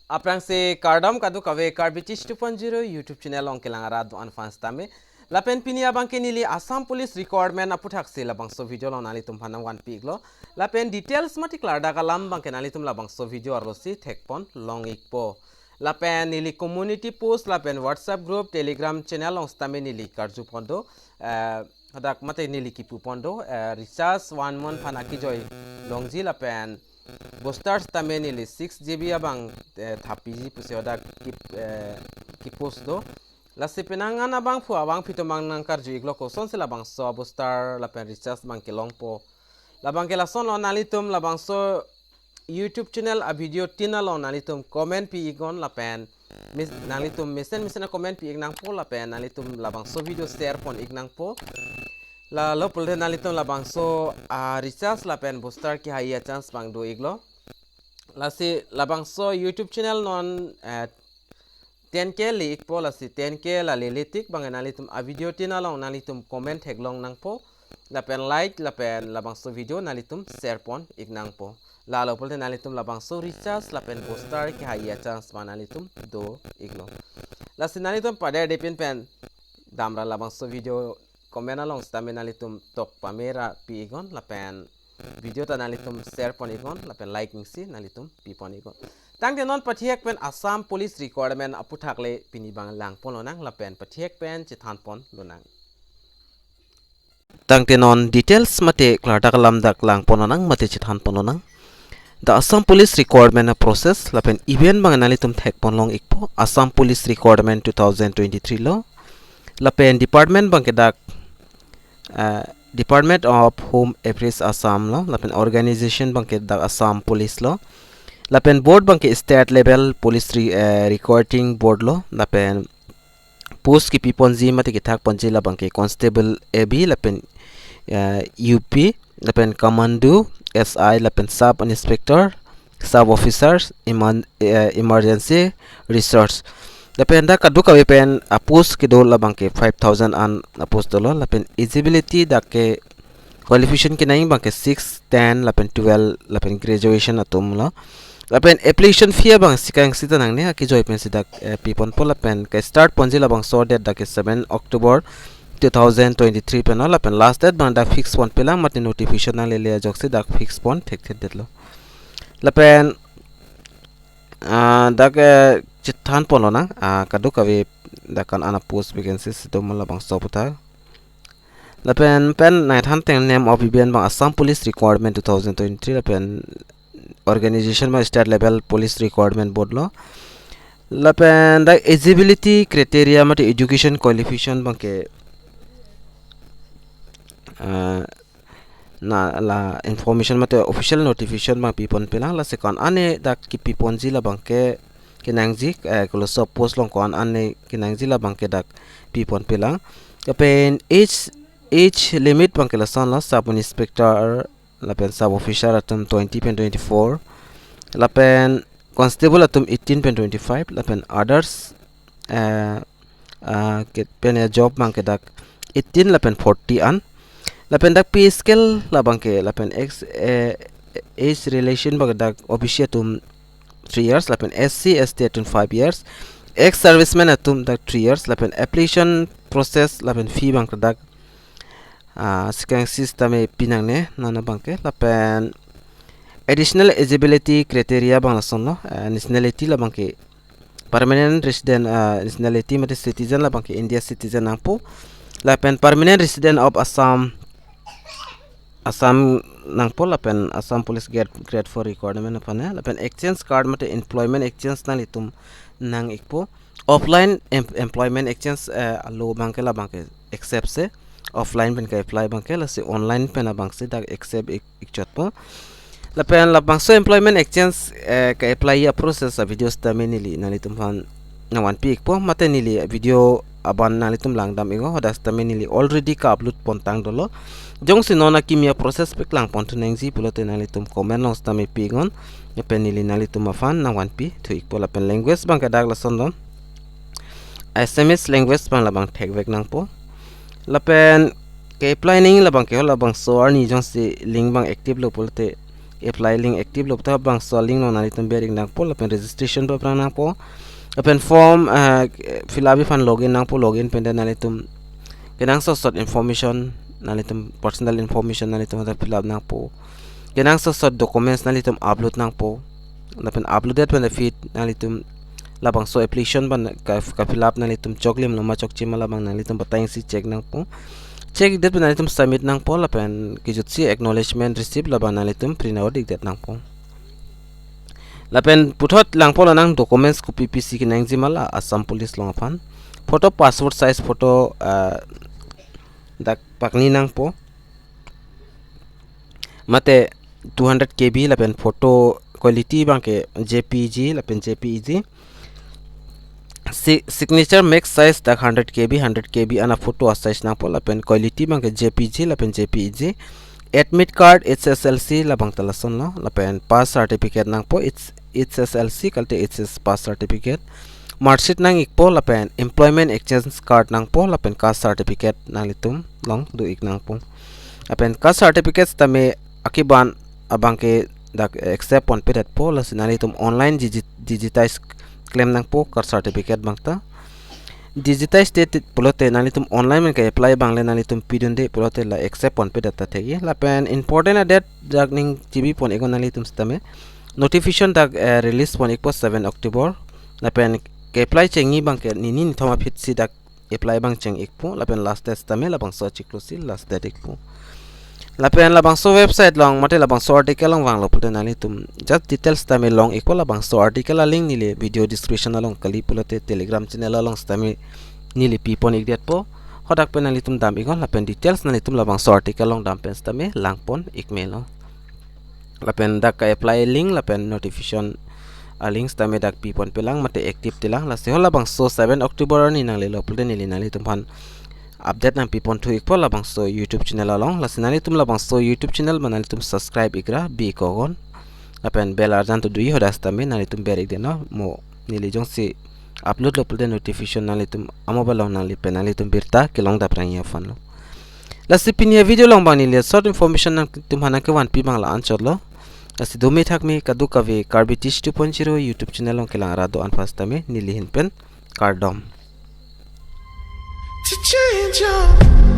Aprang se KARDOM kadu kawe Karbitich 2.0 YouTube channel ong kelang arad an fans tame. Lapen pini abang kenili Assam Police Recruitment APHUTHAK se labangso video lo nali tum panam wan piglo. Lapen details mati klarda kalam bang kenali tum labangso video arlosi thekpon long ikpo. Lapen nili community post lapen WhatsApp group Telegram channel ong stame nili karju pondo. Hadak mate nili kipu pondo. Recharge 1 month panaki joy longji lapen Boosters tamen ili 6 GB abang thapi puse oda kipos do lasi penangan abang fu abang pito mang nangkar ju iglo ko son sila bang so booster la pen recharge bang kelong po labang ke lason lo nalitum labang so YouTube channel a video tina lo nalitum comment pi igon la pen nalitum mesen comment pi ignang po la pen nalitum labang so video share pon ignang po la lo pulde nalitum la bangso recharge la pen booster ki haya chance bang do iglo la si la bangso YouTube channel non 10k li ikpo la si 10k la lelitik bang nalitum a video tina long nalitum comment heglong nang po la pen like la pen la bangso video nalitum share pon ignang po la lo pulde nalitum la bangso recharge la pen booster ki haya chance bang nalitum do iglo la si nalitum pada depin pen damra la bangso video komen along stame nalitum tok pamera pi igon lapen video ta nalitum share pon igon lapen like ngsi nalitum pi pon igon tang de non pathiek pen Assam Police Recruitment APHUTHAK le pini bang lang pon lonang lapen pathiek pen chithan pon lonang tang de non details mate klarta kalam dak lang pon lonang mate chithan pon lonang the Assam Police Recruitment process lapen event bang nalitum thek pon long ikpo Assam Police Recruitment 2023 lo lapen department bang kedak Department of Home Affairs Assam lo lapen organization bangke dak Assam Police lo lapen board bangke state level police recording board lo lapen post ki piponji mate ki thak ponji la bangke Constable AB lapen UP lapen Commando SI lapen sub inspector sub officers emergency research lapen da kadu kawe pen apus ke dol labang ke 5000 an apus dolo lapen eligibility da ke qualification ke naing bang ke 6 10 lapen 12 lapen graduation atum lo lapen application fee bang sikang sita nang ne ki joy pen sida pipon pol lapen ke start ponji labang so date da ke 7 October 2023 pen lapen last date bang da fix pon pelang mat notification na le le joksi da fix pon thek thek det lo lapen da ke chithan pon na kadu kawe da kan ana post vacancies to malabang soputa lapen pen nai than teng name of event bang Assam Police Recruitment 2023 lapen organization ma state level police recruitment board lo lapen da eligibility criteria mate education qualification bang ke na la information mate official notification bang pipon pelang la second ane da ki pipon ji la bang ke kinangji kalau suppose long kon ane kinangji la bangke dak pipon pelang kapen age limit bangke la son la sub inspector lapen sub officer atum 20.24 lapen constable atum 18.25 lapen others pen job bangke dak 18 lapen 40 an lapen dak pay scale la bangke lapen age relation bangke dak official atum 3 years lapen SC ST atum 5 years ex serviceman atum dak 3 years lapen application process lapen fee bang dak sekarang sistem pinang ne nana bangke lapen additional eligibility criteria bang lason lo nationality la bangke permanent resident nationality mate citizen la bangke India citizen angpo lapen permanent resident of Assam nangpo lapen Assam Police grade for recruitment apane lapen exchange card mate employment exchange na litum nang ikpo offline employment exchange alo bangke la bangke accept se offline pen ka apply bangke la se online pen bangse dak accept ikchot po lapen la bangso employment exchange ka apply ya process a videos ta menili na litum han na one pic po mate nili video aban na litum langdam igo hodas ta menili already ka upload pontang dolo jong sinona kimia process pek lang pontu nengji pulote nalitum comment long stame pigon penili nalitum afan na 1p to ikpola pen language bang kadag la sondom SMS language bang labang thekvek nang po lapen ke apply ning labang ke labang so ni jong si link bang active lo pulote apply link active lo ta bang so link no nali tum bering nang po lapen registration pa prang nang po lapen form fill up fan login nang po login pen nali tum kenang sot information nali tum personal information nali tum ta fill up nang po kenang sot documents nali tum upload nang po lapen uploaded pen feed nali tum labang so application ban ka fill up nali tum choklim lama chokchi malabang nali tum batayang si check nang po check det nali tum submit nang po lapen kijut si acknowledgement receipt labang nali tum print out dik det nang po lapen puthot lang po nang documents ko PPC kinang jimala Assam police long fan photo passport size photo dak pakni nang po mate 200 KB lapen photo quality bangke JPG lapen JPEG signature max size dak 100 KB ana photo size nang po lapen quality bangke JPG lapen JPEG admit card HSLC labang talason lo lapen pass certificate nang po HSLC kalte HS pass certificate marksheet nang ikpo lapen employment exchange card nang po lapen caste certificate nang litum long du ik nang po lapen caste certificates tame akiban abangke dak accept on pedet po lasin nalitum online digitize claim nang po caste certificate bangta digitize state pulote nalitum online men ka apply bangle nalitum pidunde pulote la accept on pedet ta thegi lapen important date dak ning tv pon egon nalitum stame notification dak release pon ikpo 7 October lapen ke apply chengi bangke nini thoma fit si dak apply bang cheng ikpo lapen last date tame labang so chiklusi last date ikpo lapen labang so website long mate labang so article long wang lo pulte nali tum just details tame long ikpo labang so article la link nile video description long kali pulote telegram channel long tame nile pipon ikdet po hodak pen nali tum dam ikon lapen details nali tum labang so article long dam pen tame lang pon ikmelo lapen dak ka apply link lapen notification links tame dak pipon pelang mate active tilang la sehola bang so 7 October ni nang le pulte nili nali tum han update nang pipon thu ikpo labang so YouTube channel along la sinali tum labang so YouTube channel manali tum subscribe ikra bi kogon lapen bell arjan to dui hodas tame nali tum berik de no mo nili jong si upload lo pulte notification nali tum amobile long nali penali tum birta kelong da prang ya fan lo la sipinia video long bang nili short information nang tum hana ke wan pi bang la answer lo asi domi thak me kadu kave karbitis 2.0 YouTube channel long kelang rado anfas tame nili hin pen kardom to change your